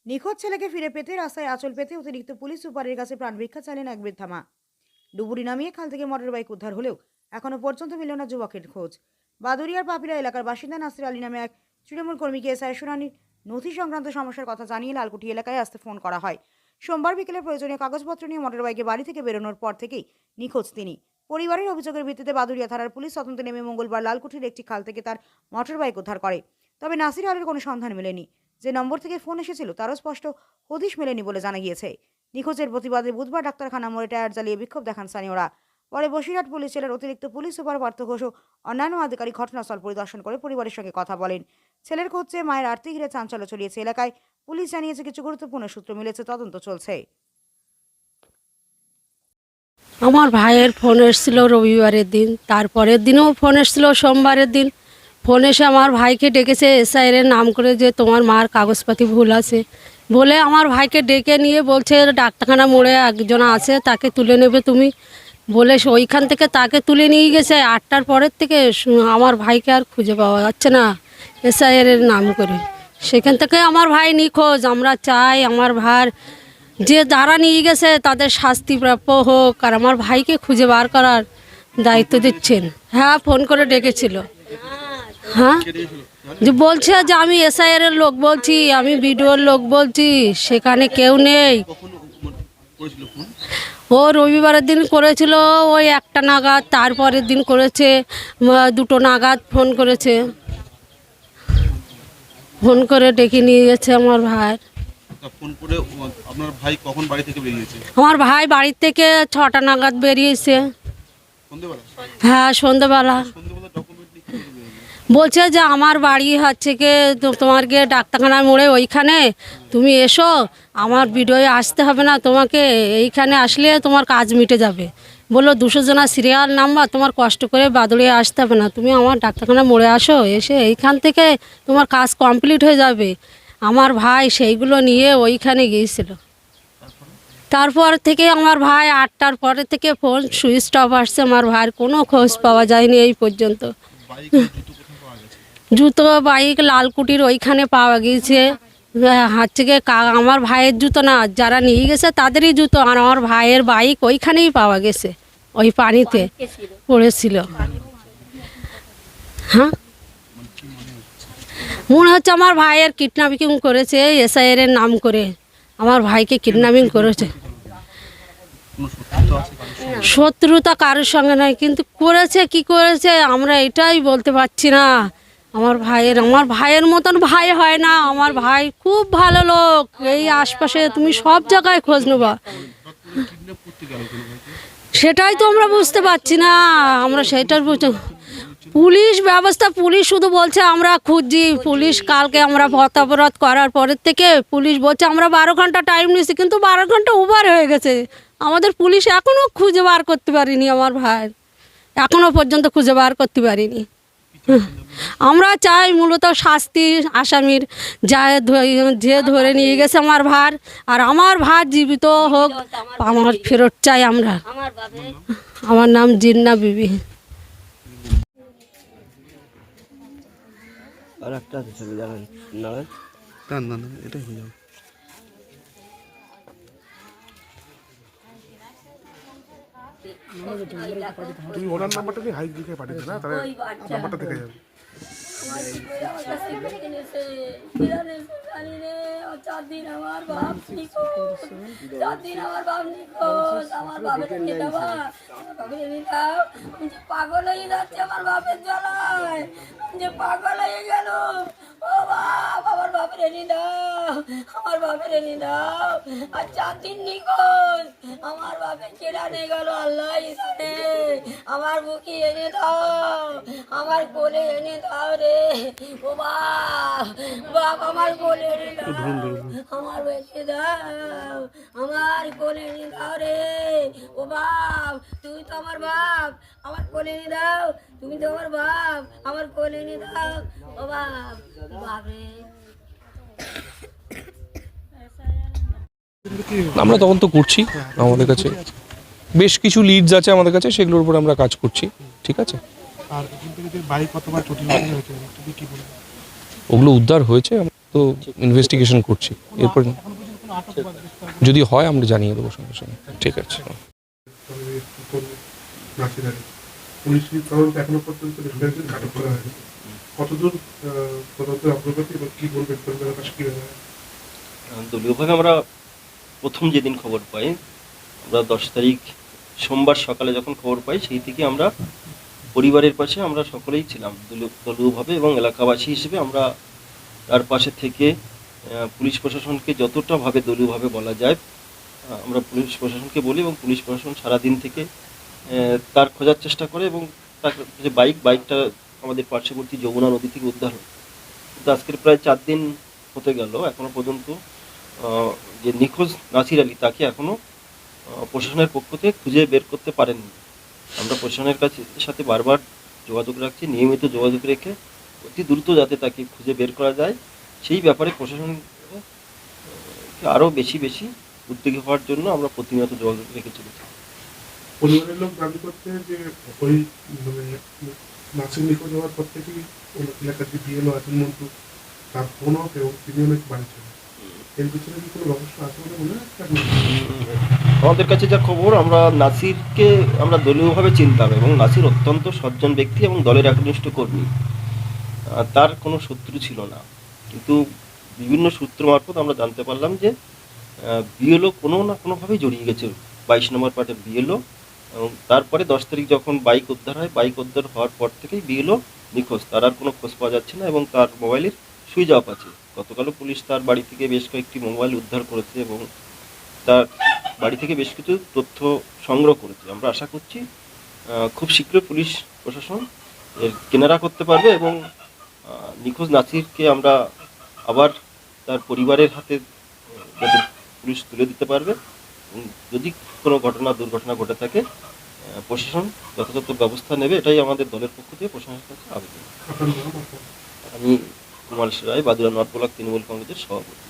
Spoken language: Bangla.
নিখোঁজ ছেলেকে ফিরে পেতে রাস্তায় আঁচল পেতে অতিরিক্ত পুলিশ সুপারের কাছে প্রাণ ভিক্ষা চাইলেন এক বৃদ্ধা মা। ডুবুরি নামিয়ে খাল থেকে মোটর বাইক উদ্ধার হলেও এখনো পর্যন্ত মিলল না যুবকের খোঁজ। বাদুরিয়ার পাপিরা এলাকার বাসিন্দা নাসির আলী নামে এক তৃণমূল কর্মীকে এসআই শুনানির নথি সংক্রান্ত সমস্যার কথা জানিয়ে লালকুঠি এলাকায় আসতে ফোন করা হয়। সোমবার বিকেলে প্রয়োজনীয় কাগজপত্র নিয়ে মোটর বাইকে বাড়ি থেকে বেরোনোর পর থেকেই নিখোঁজ তিনি। পরিবারের অভিযোগের ভিত্তিতে বাদুরিয়া থানার পুলিশ তদন্তে নেমে মঙ্গলবার লালকুঠির একটি খাল থেকে তার মোটর বাইক উদ্ধার করে। তবে নাসির আলীর কোনো সন্ধান মেলেনি। যে নম্বর থেকে ফোন এসেছিল তারও স্পষ্ট হদিশ মেলেনি বলে জানা গিয়েছে। নিখোঁজের প্রতিবাদে বুধবার ডাক্তারখানা মোড়ে টায়ার জ্বালিয়ে বিক্ষোভ দেখান স্থানীয়রা। পরে বসিরহাট পুলিশ জেলার অতিরিক্ত পুলিশ সুপার পার্থ ঘোষ ও অন্যান্য আধিকারিক ঘটনাস্থল পরিদর্শন করে পরিবারের সঙ্গে কথা বলেন। ছেলের খোঁজ চেয়ে মায়ের আর্থিক ঘিরে চাঞ্চল্য ছড়িয়েছে এলাকায়। পুলিশ জানিয়েছে কিছু গুরুত্বপূর্ণ সূত্র মিলেছে, তদন্ত চলছে। আমার ভাইয়ের ফোন এসেছিল রবিবারের দিন, তারপরের দিনও ফোন এসেছিল সোমবারের দিন। ফোন এসে আমার ভাইকে ডেকেছে এসআইয়ের নাম করে যে তোমার মার কাগজপাতি ভুল আছে বলে আমার ভাইকে ডেকে নিয়ে বলছে ডাক্তারখানা মোড়ে একজন আছে, তাকে তুলে নেবে তুমি বলে ওইখান থেকে তাকে তুলে নিয়ে গেছে। 8টার পরের থেকে আমার ভাইকে আর খুঁজে পাওয়া যাচ্ছে না এসআইয়ের নাম করে। সেখান থেকে আমার ভাই নিখোঁজ। আমরা চাই আমার ভাই যে যারা নিয়ে গেছে তাদের শাস্তি প্রাপ্য হোক, আর আমার ভাইকে খুঁজে বার করার দায়িত্ব দিচ্ছেন। হ্যাঁ, ফোন করে ডেকেছিল। হ্যাঁ, যে বলছে যে আমি এসআইয়ের লোক বলছি, আমি বিডিওর লোক বলছি, সেখানে কেউ নেই। ও রবিবারের দিন করেছিল ওই 1টা নাগাদ, তারপরের দিন করেছে 2টো নাগাদ ফোন করেছে। ফোন করে ডেকে নিয়ে গেছে আমার ভাই। ফোন করে আপনার ভাই কখন বাড়ি থেকে বেরিয়েছে? আমার ভাই বাড়ি থেকে 6টা নাগাদ বেরিয়েছে। সন্ধ্যাবেলা? হ্যাঁ, সন্ধ্যাবেলা। বলছে যে আমার বাড়ি হচ্ছে কি তোমার গিয়ে ডাক্তারখানার মোড়ে ওইখানে তুমি এসো, আমার ভিডিওয়ে আসতে হবে না তোমাকে, এইখানে আসলে তোমার কাজ মিটে যাবে। বললো 200 জনা সিরিয়াল নাম্বার, তোমার কষ্ট করে বাদুড়িয়ে আসতে হবে না, তুমি আমার ডাক্তারখানার মোড়ে আসো, এসে এইখান থেকে তোমার কাজ কমপ্লিট হয়ে যাবে। আমার ভাই সেইগুলো নিয়ে ওইখানে গিয়েছিল। তারপর থেকে আমার ভাই 8টার পরে থেকে ফোন সুইচ অফ আসছে। আমার ভাইয়ের কোনো খোঁজ পাওয়া যায়নি এই পর্যন্ত। জুতো বাইক লালকুটির ওইখানে পাওয়া গিয়েছে। হচ্ছে গিয়ে আমার ভাইয়ের জুতো না, যারা নিয়ে গেছে তাদেরই জুতো, আর আমার ভাইয়ের বাইক ওইখানেই পাওয়া গেছে, ওই পানিতে পড়েছিল। হ্যাঁ, মনে হচ্ছে আমার ভাইয়ের কিডন্যাপিং করেছে এসআইয়ের নাম করে, আমার ভাইকে কিডন্যাপিং করেছে। শত্রুতা কারোর সঙ্গে নয়, কিন্তু করেছে কি করেছে আমরা এটাই বলতে পারছি না। আমার ভাইয়ের মতন ভাই হয় না। আমার ভাই খুব ভালো লোক, এই আশপাশে তুমি সব জায়গায় খোঁজ নেবা। সেটাই তো আমরা বুঝতে পারছি না। আমরা সেটার পুলিশ ব্যবস্থা, পুলিশ শুধু বলছে আমরা খুঁজছি। পুলিশ কালকে আমরা অবরোধ করার পরের থেকে পুলিশ বলছে আমরা 12 ঘন্টা টাইম নিয়েছি, কিন্তু 12 ঘন্টা ওভার হয়ে গেছে। আমাদের পুলিশ এখনও খুঁজে বার করতে পারিনি, আমার ভাই এখনও পর্যন্ত খুঁজে বার করতে পারিনি। আমরা চাই মূলত শাস্তি আসামির, যে ধরে নিয়ে গেছে আমার ভাই, আর আমার ভাই জীবিত হোক, আমার ফেরত চাই আমরা। আমার নাম জিন্না বিবি। আর একটা ছবি জানেন না? না, এটাই হয়ে যাবে। তুমি ওনার নাম্বারটা দিয়ে হাইক দিকে পাঠিয়ে না, তাহলে নাম্বারটা দেখে যাবে। পাগল হয়ে যাচ্ছে আমার বাপের জ্বালায়, যে পাগল হয়ে গেল। ও বাপ, আমার বাপের এনে দাও, আমার বাপের এনে দাও। আর 4 দিন নিখোঁজ, আমার বাপের কেড়া নিয়ে গেল আল্লাহ জানে। আমার বুকে এনে দাও, আমার কোলে এনে দাও রে। ও বাপ, বাপ আমার কোলে এনে দাও, আমার বেঁচে দাও, আমার কোলে এনে দাও রে। ও বাপ, তুই তো আমার বাপ, আমার কোলে এনে দাও, তুমি তো আমার বাপ, আমার কোলে এনে দাও। ও বাপ, বাপরে। আমরা তদন্ত করছি। আমাদের কাছে বেশ কিছু লিডস আছে আমাদের কাছে, সেগুলোর উপর আমরা কাজ করছি। ঠিক আছে, আর বাইক কতবার চটি হয়েছে, কি বলবো? ওগুলো উদ্ধার হয়েছে। তো ইনভেস্টিগেশন করছি, এরপর যদি হয় আমরা জানিয়ে দেবো সঙ্গে সঙ্গে। ঠিক আছে। নাসিরাকে পুলিশি তদন্ত এখনো পর্যন্ত বেশ কয়েকজন আটক করা হয়নি। কতদূর তদন্তের অগ্রগতি এবং কি বলবেন পরিবারের পাশে কিভাবে? দলীয়ভাবে আমরা প্রথম যেদিন খবর পাই, আমরা 10 তারিখ সোমবার সকালে যখন খবর পাই, সেই থেকে আমরা পরিবারের পাশে আমরা সকলেই ছিলাম দলীয়ভাবে, এবং এলাকাবাসী হিসেবে আমরা তার পাশে থেকে পুলিশ প্রশাসনকে যতটা ভাবে দলীয়ভাবে বলা যায় আমরা পুলিশ প্রশাসনকে বলি, এবং পুলিশ প্রশাসন সারাদিন থেকে তার খোঁজার চেষ্টা করে, এবং তার যে বাইকটা আমাদের পার্শ্ববর্তী যমুনা নদী থেকে উদ্ধার হয়। কিন্তু আজকের প্রায় 4 দিন হতে গেল, এখনো পর্যন্ত যে নিখোঁজ নাসির আলী তাকে এখনো প্রশাসনের পক্ষ থেকে খুঁজে বের করতে পারেননি। আমরা প্রশাসনের সাথে বারবার যোগাযোগ রাখছি, নিয়মিত যোগাযোগ রেখে অতি দ্রুত যাতে তাকে খুঁজে বের করা যায় সেই ব্যাপারে প্রশাসনকে আরও বেশি উদ্যোগী হওয়ার জন্য আমরা প্রতিনিয়ত যোগাযোগ রেখে চলেছি। পরিবারের লোক দাবি করতে যে ওই মানে নাসির নিখোঁজ হওয়ার পর থেকেই ওই এলাকার যে বিএলও আছেন মন্টু, তার ফোন অফ এবং তিনিও নাকি বাড়ি ছিলেন। এর পিছনে কি কোনো রহস্য আছে বলে মনে হচ্ছে আপনার? আমাদের কাছে যা খবর, আমরা নাসিরকে আমরা দলীয়ভাবে চিনতাম, এবং নাসির অত্যন্ত সজ্জন ব্যক্তি এবং দলের একনিষ্ঠ কর্মী। তার কোনো শত্রু ছিল না, কিন্তু বিভিন্ন সূত্র মারফত আমরা জানতে পারলাম যে বিএলও কোনো না কোনোভাবেই জড়িয়ে গেছে, 22 নম্বর পার্টের বিএলও। এবং তারপরে 10 তারিখ যখন বাইক উদ্ধার হয়, বাইক উদ্ধার হওয়ার পর থেকেই বিএলও নিখোঁজ, তার আর কোনো খোঁজ পাওয়া যাচ্ছে না, এবং তার মোবাইলের সুইচ অফ আছে। গতকালও পুলিশ তার বাড়ি থেকে বেশ কয়েকটি মোবাইল উদ্ধার করেছে এবং তার বাড়ি থেকে বেশ কিছু তথ্য সংগ্রহ করেছে। আমরা আশা করছি খুব শীঘ্রই পুলিশ প্রশাসন এর কিনারা করতে পারবে, এবং নিখোঁজ নাসিরকে আমরা আবার তার পরিবারের হাতে যাতে পুলিশ তুলে দিতে পারবে। এবং যদি কোনো দুর্ঘটনা ঘটে থাকে, প্রশাসন যথাযথ ব্যবস্থা নেবে, এটাই আমাদের দলের পক্ষ থেকে প্রশাসনের কাছে আবেদন। আপনার নাম আপনার? আমি কুমার রায়, বাদুড়া নর্থ ব্লক তৃণমূল কংগ্রেসের সভাপতি।